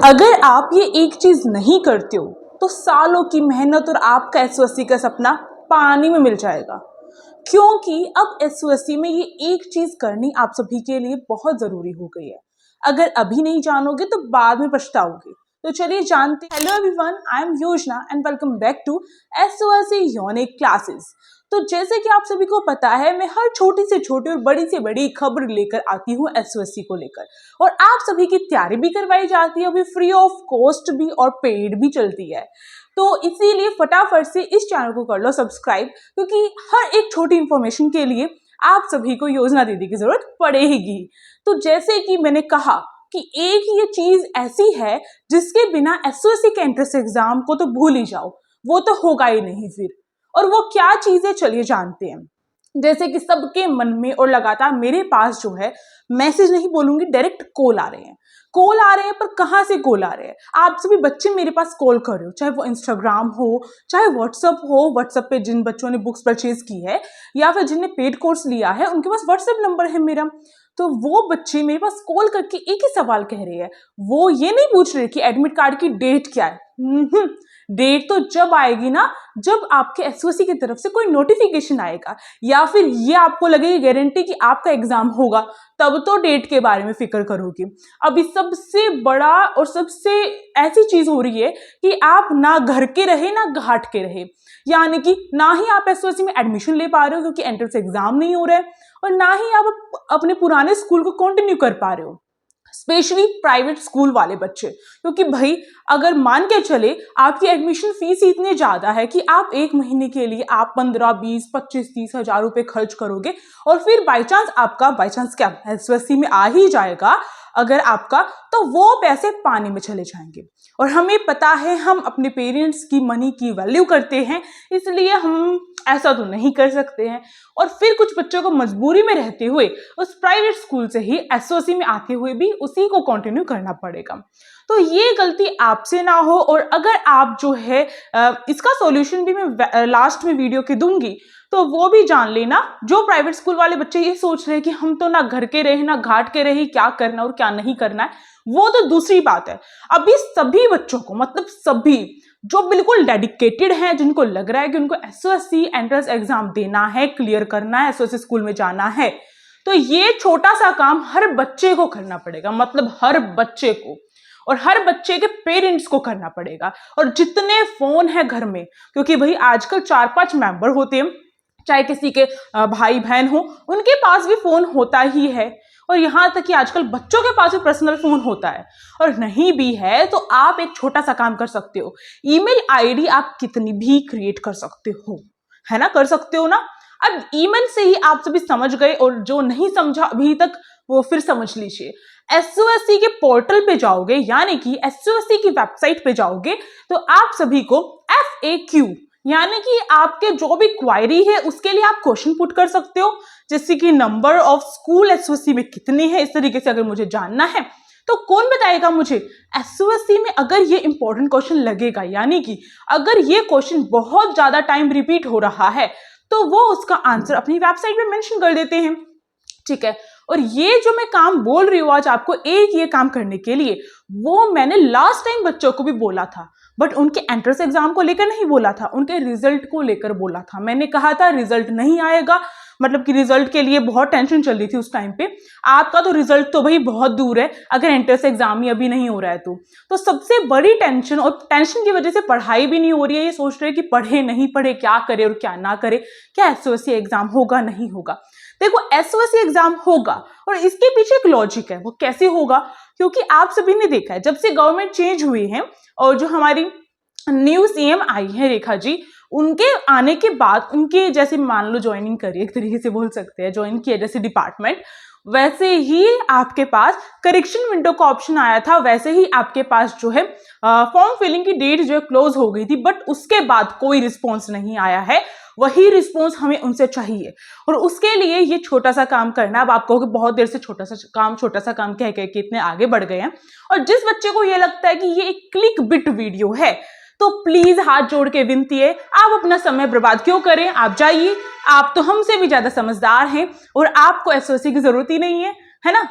अगर आप ये एक चीज नहीं करते हो तो सालों की मेहनत और आपका एसओएससी का सपना पानी में मिल जाएगा। क्योंकि अब एसओएससी में ये एक चीज करनी आप सभी के लिए बहुत जरूरी हो गई है। अगर अभी नहीं जानोगे तो बाद में पछताओगे। तो चलिए जानते हैं। Hello everyone, I am Yojana and welcome back to SOSC unique classes. तो जैसे कि आप सभी को पता है, मैं हर छोटी से छोटी और बड़ी से बड़ी खबर लेकर आती हूँ एसओएससी को लेकर, और आप सभी की तैयारी भी करवाई जाती है, अभी फ्री ऑफ कॉस्ट भी और पेड भी चलती है। तो इसीलिए फटाफट से इस चैनल को कर लो सब्सक्राइब, क्योंकि हर एक छोटी इंफॉर्मेशन के लिए आप सभी को योजना दीदी की जरूरत पड़ेगी। तो जैसे कि मैंने कहा कि एक ये चीज ऐसी है जिसके बिना एसओएससी के एंट्रेंस एग्जाम को तो भूल ही जाओ, वो तो होगा ही नहीं फिर। और वो क्या चीज है, चलिए जानते हैं। जैसे कि सबके मन में और लगातार मेरे पास जो है मैसेज नहीं बोलूंगी, डायरेक्ट कॉल आ रहे हैं। कॉल आ रहे हैं, पर कहाँ से कॉल आ रहे हैं? आप सभी बच्चे मेरे पास कॉल कर रहे हो, चाहे वो इंस्टाग्राम हो, चाहे व्हाट्सअप हो। व्हाट्सएप पे जिन बच्चों ने बुक्स परचेज की है या फिर जिनने पेड कोर्स लिया है, उनके पास व्हाट्सएप नंबर है मेरा। तो वो बच्चे मेरे पास कॉल करके एक ही सवाल कह रहे हैं। वो ये नहीं पूछ रहे कि एडमिट कार्ड की डेट क्या है। डेट तो जब आएगी ना, जब आपके एसओएससी की तरफ से कोई नोटिफिकेशन आएगा, या फिर ये आपको लगेगी गारंटी कि आपका एग्जाम होगा, तब तो डेट के बारे में फिक्र करोगे। अभी सबसे बड़ा और सबसे ऐसी चीज हो रही है कि आप ना घर के रहे ना घाट के रहे, यानी कि ना ही आप एसओएससी में एडमिशन ले पा रहे हो क्योंकि एंट्रेंस एग्जाम नहीं हो रहा है, और ना ही आप अपने पुराने स्कूल को कंटिन्यू कर पा रहे हो, स्पेशली प्राइवेट स्कूल वाले बच्चे। क्योंकि भाई अगर मान के चले आपकी एडमिशन फीस ही इतनी ज्यादा है कि आप एक महीने के लिए आप 15, 20, 25, 30 हजार रुपए खर्च करोगे, और फिर बाई चांस क्या एसओएससी में आ ही जाएगा अगर आपका, तो वो पैसे पानी में चले जाएंगे। और हमें पता है हम अपने पेरेंट्स की मनी की वैल्यू करते हैं, इसलिए हम ऐसा तो नहीं कर सकते हैं। और फिर कुछ बच्चों को मजबूरी में रहते हुए उस प्राइवेट स्कूल से ही एसओएससी में आते हुए भी उसी को कंटिन्यू करना पड़ेगा। तो ये गलती आपसे ना हो, और अगर आप जो है इसका सॉल्यूशन भी मैं लास्ट में वीडियो के दूंगी, तो वो भी जान लेना। जो प्राइवेट स्कूल वाले बच्चे ये सोच रहे हैं कि हम तो ना घर के रहे ना घाट के रहे, क्या करना और क्या नहीं करना है, वो तो दूसरी बात है। अभी सभी बच्चों को, मतलब सभी जो बिल्कुल डेडिकेटेड हैं, जिनको लग रहा है कि उनको एसओएससी एंट्रेंस एग्जाम देना है, क्लियर करना है, एसओएससी स्कूल में जाना है, तो ये छोटा सा काम हर बच्चे को करना पड़ेगा, मतलब हर बच्चे को, और हर बच्चे के पेरेंट्स को करना पड़ेगा। और जितने फोन है घर में, क्योंकि भाई आजकल 4-5 मेंबर होते हैं, चाहे किसी के भाई बहन हो, उनके पास भी फोन होता ही है, और यहां तक कि आजकल बच्चों के पास भी पर्सनल फोन होता है। और नहीं भी है तो आप एक छोटा सा काम कर सकते हो, ईमेल आईडी आप कितनी भी क्रिएट कर सकते हो, है ना, कर सकते हो ना। अब ईमेल से ही आप सभी समझ गए, और जो नहीं समझा अभी तक वो फिर समझ लीजिए। एसओएससी के पोर्टल पे जाओगे, यानी कि एसओएससी की वेबसाइट पे जाओगे, तो आप सभी को FAQ यानी कि आपके जो भी क्वायरी है उसके लिए आप क्वेश्चन पुट कर सकते हो, जैसे कि नंबर ऑफ स्कूल एसओएससी में कितनी है, इस तरीके से अगर मुझे जानना है तो कौन बताएगा मुझे। एसओएससी में अगर ये इंपॉर्टेंट क्वेश्चन लगेगा, यानी कि अगर ये क्वेश्चन बहुत ज्यादा टाइम रिपीट हो रहा है, तो वो उसका आंसर अपनी वेबसाइट पे मेंशन कर देते हैं, ठीक है। और ये जो मैं काम बोल रही हूँ आज आपको, एक ये काम करने के लिए, वो मैंने लास्ट टाइम बच्चों को भी बोला था, बट उनके एंट्रेंस एग्जाम को लेकर नहीं बोला था, उनके रिजल्ट को लेकर बोला था। मैंने कहा था रिजल्ट नहीं आएगा, मतलब कि रिजल्ट के लिए बहुत टेंशन चल रही थी उस टाइम पे। आपका तो रिजल्ट तो भाई बहुत दूर है, अगर एंट्रेंस एग्जाम ही अभी नहीं हो रहा है तो सबसे बड़ी टेंशन, और टेंशन की वजह से पढ़ाई भी नहीं हो रही है, ये सोच रहे हैं कि पढ़े नहीं पढ़े, क्या करे और क्या ना करे, क्या एसओएससी एग्जाम होगा नहीं होगा। देखो एसओएससी एग्जाम होगा, और इसके पीछे एक लॉजिक है। वो कैसे होगा? क्योंकि आप सभी ने देखा है जब से गवर्नमेंट चेंज हुई है, और जो हमारी न्यू सीएम आई है रेखा जी, उनके आने के बाद उनके जैसे मान लो ज्वाइनिंग करी, एक तरीके से बोल सकते हैं ज्वाइन किया जैसे डिपार्टमेंट, वैसे ही आपके पास करेक्शन विंडो का ऑप्शन आया था, वैसे ही आपके पास जो है फॉर्म फिलिंग की डेट जो है क्लोज हो गई थी, बट उसके बाद कोई रिस्पॉन्स नहीं आया है। वही रिस्पॉन्स हमें उनसे चाहिए, और उसके लिए ये छोटा सा काम करना। अब आप कहोगे बहुत देर से छोटा सा काम कह के इतने आगे बढ़ गए हैं। और जिस बच्चे को ये लगता है कि ये एक क्लिक बिट वीडियो है, तो प्लीज हाथ जोड़ के विनती है, आप अपना समय बर्बाद क्यों करें, आप जाइए। आप तो हमसे भी ज्यादा समझदार हैं, और आपको एसओएससी की जरूरत ही नहीं है ना।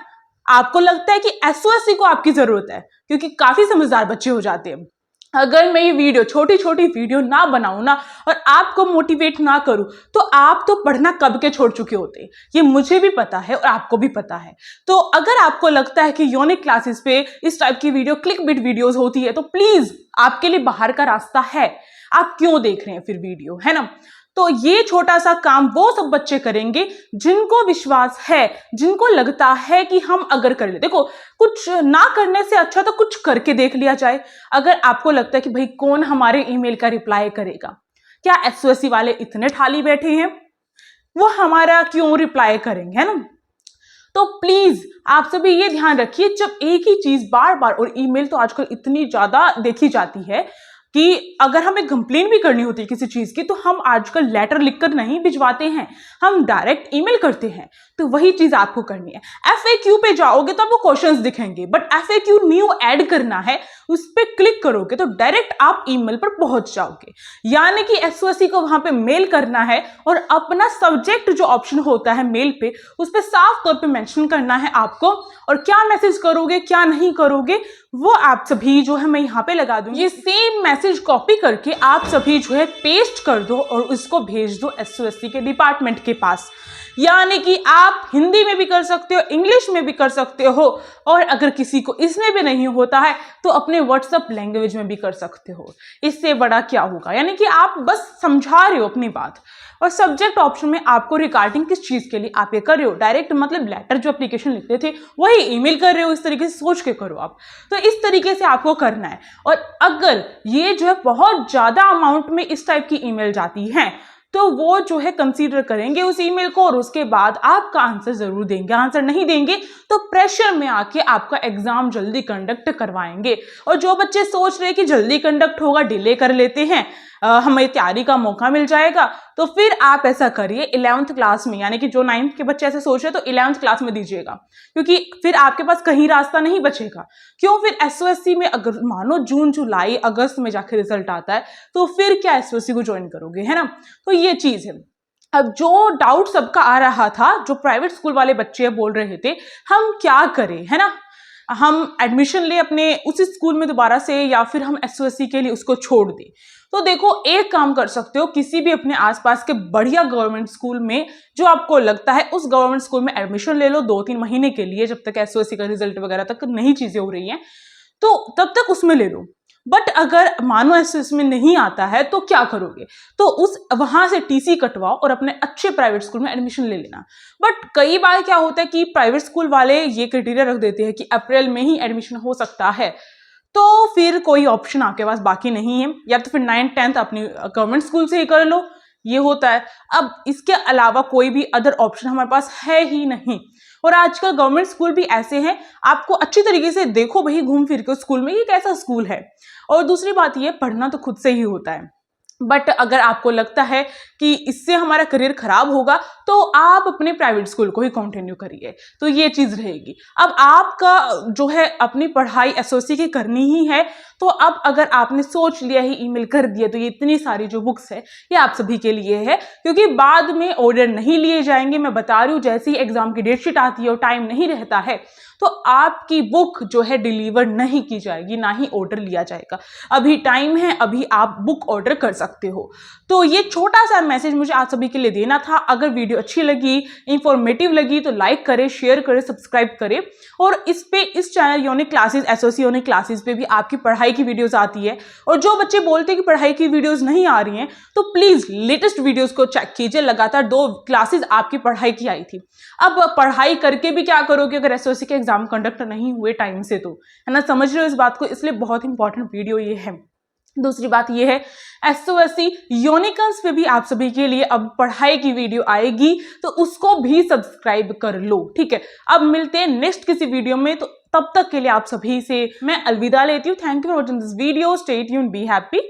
आपको लगता है कि एसओएससी को आपकी जरूरत है, क्योंकि काफी समझदार बच्चे हो जाते हैं। अगर मैं ये वीडियो छोटी छोटी वीडियो ना बनाऊं ना और आपको मोटिवेट ना करूं तो आप तो पढ़ना कब के छोड़ चुके होते। ये मुझे भी पता है और आपको भी पता है। तो अगर आपको लगता है कि यूनिक क्लासेस पे इस टाइप की वीडियो क्लिक बिट वीडियोस होती है तो प्लीज आपके लिए बाहर का रास्ता है। आप क्यों देख रहे हैं फिर वीडियो, है ना। तो ये छोटा सा काम वो सब बच्चे करेंगे जिनको विश्वास है, जिनको लगता है कि हम अगर कर ले, देखो कुछ ना करने से अच्छा तो कुछ करके देख लिया जाए। अगर आपको लगता है कि भाई कौन हमारे ईमेल का रिप्लाई करेगा, क्या एसओएससी वाले इतने ठाली बैठे हैं, वो हमारा क्यों रिप्लाई करेंगे, है ना। तो प्लीज आप सभी ये ध्यान रखिए, जब एक ही चीज बार बार, और ईमेल तो आजकल इतनी ज्यादा देखी जाती है कि अगर हमें कंप्लेन भी करनी होती है किसी चीज की तो हम आजकल लेटर लिखकर नहीं भिजवाते हैं, हम डायरेक्ट ईमेल करते हैं। तो वही चीज आपको करनी है। एफएक्यू पे जाओगे तो आपको क्वेश्चंस दिखेंगे, बट एफएक्यू न्यू ऐड करना है, उस पर क्लिक करोगे तो डायरेक्ट आप ईमेल पर पहुंच जाओगे। यानी कि एसओएससी को वहां पे मेल करना है और अपना सब्जेक्ट जो ऑप्शन होता है मेल पे, उस पर साफ तौर पे मेंशन करना है आपको, और क्या मैसेज करोगे क्या नहीं करोगे वो आप सभी जो है मैं यहाँ पे लगा दूंगी। ये सेम मैसेज कॉपी करके आप सभी जो है पेस्ट कर दो और उसको भेज दो एसओएससी के डिपार्टमेंट के पास। यानी कि आप हिंदी में भी कर सकते हो, इंग्लिश में भी कर सकते हो, और अगर किसी को इसमें भी नहीं होता है तो अपने व्हाट्सएप लैंग्वेज में भी कर सकते हो। इससे बड़ा क्या होगा, यानी कि आप बस समझा रहे हो अपनी बात। और सब्जेक्ट ऑप्शन में आपको रिगार्डिंग किस चीज के लिए आप ये कर रहे हो, डायरेक्ट मतलब लेटर जो एप्लीकेशन लिखते थे वही ईमेल कर रहे हो, इस तरीके से सोच के करो आप। तो इस तरीके से आपको करना है। और अगर ये जो है बहुत ज्यादा अमाउंट में इस टाइप की ईमेल जाती है तो वो जो है कंसीडर करेंगे उस ईमेल को, और उसके बाद आपका आंसर जरूर देंगे। आंसर नहीं देंगे तो प्रेशर में आके आपका एग्जाम जल्दी कंडक्ट करवाएंगे। और जो बच्चे सोच रहे हैं कि जल्दी कंडक्ट होगा, डिले कर लेते हैं, हमें तैयारी का मौका मिल जाएगा, तो फिर आप ऐसा करिए 11th क्लास में, यानी कि जो 9th के बच्चे ऐसे सोच रहे हैं तो 11th क्लास में दीजिएगा, क्योंकि फिर आपके पास कहीं रास्ता नहीं बचेगा। क्यों, फिर एसओएससी में अगर मानो जून जुलाई अगस्त में जाके रिजल्ट आता है तो फिर क्या एसओएससी को ज्वाइन करोगे, है ना। तो ये चीज है। अब जो डाउट सबका आ रहा था, जो प्राइवेट स्कूल वाले बच्चे बोल रहे थे हम क्या करें, है ना, हम एडमिशन ले अपने उसी स्कूल में दोबारा से या फिर हम एसओएससी के लिए उसको छोड़ दें। तो देखो एक काम कर सकते हो, किसी भी अपने आसपास के बढ़िया गवर्नमेंट स्कूल में जो आपको लगता है उस गवर्नमेंट स्कूल में एडमिशन ले लो 2-3 महीने के लिए, जब तक एसओएससी का रिजल्ट वगैरह तक नई चीजें हो रही हैं तो तब तक उसमें ले लो। बट अगर मानो एसओएससी में नहीं आता है तो क्या करोगे, तो उस वहां से टीसी कटवाओ और अपने अच्छे प्राइवेट स्कूल में एडमिशन ले लेना। बट कई बार क्या होता है कि प्राइवेट स्कूल वाले ये क्राइटेरिया रख देते हैं कि अप्रैल में ही एडमिशन हो सकता है, तो फिर कोई ऑप्शन आपके पास बाकी नहीं है, या तो फिर 9th-10th अपनी गवर्नमेंट स्कूल से ही कर लो, ये होता है। अब इसके अलावा कोई भी अदर ऑप्शन हमारे पास है ही नहीं। और आजकल गवर्नमेंट स्कूल भी ऐसे हैं, आपको अच्छी तरीके से देखो भाई घूम फिर के स्कूल में ये कैसा स्कूल है। और दूसरी बात ये, पढ़ना तो खुद से ही होता है, बट अगर आपको लगता है कि इससे हमारा करियर खराब होगा तो आप अपने प्राइवेट स्कूल को ही कंटिन्यू करिए, तो ये चीज रहेगी। अब आपका जो है अपनी पढ़ाई एसओएससी की करनी ही है, तो अब अगर आपने सोच लिया ही ईमेल कर दिया तो ये इतनी सारी जो बुक्स है ये आप सभी के लिए है, क्योंकि बाद में ऑर्डर नहीं लिए जाएंगे। मैं बता रही हूँ, जैसे ही एग्जाम की डेटशीट आती है और टाइम नहीं रहता है तो आपकी बुक जो है डिलीवर नहीं की जाएगी, ना ही ऑर्डर लिया जाएगा। अभी टाइम है, अभी आप बुक ऑर्डर कर सकते हो। तो ये छोटा सा मैसेज मुझे आप सभी के लिए देना था। अगर वीडियो अच्छी लगी, इंफॉर्मेटिव लगी तो लाइक करें, शेयर करें, सब्सक्राइब करें। और इस channel unique classes, SOSC unique classes पे भी आपकी पढ़ाई की वीडियोस आती है। और जो बच्चे बोलते हैं कि पढ़ाई की वीडियोस नहीं आ रही हैं तो प्लीज लेटेस्ट वीडियोस को चेक कीजिए। लगातार 2 क्लासेस आपकी पढ़ाई की आई थी। अब पढ़ाई करके भी क्या करोगे अगर एसओएससी के एग्जाम कंडक्ट नहीं हुए टाइम से, तो है ना, समझ रहे हो इस बात को। इसलिए बहुत इंपॉर्टेंट वीडियो ये है। दूसरी बात ये है, एसओएससी यूनिकल्स पे भी आप सभी के लिए अब पढ़ाई की वीडियो आएगी, तो उसको भी सब्सक्राइब कर लो, ठीक है। अब मिलते हैं नेक्स्ट किसी वीडियो में, तो तब तक के लिए आप सभी से मैं अलविदा लेती हूँ। Thank you for watching this video. Stay tuned, be happy.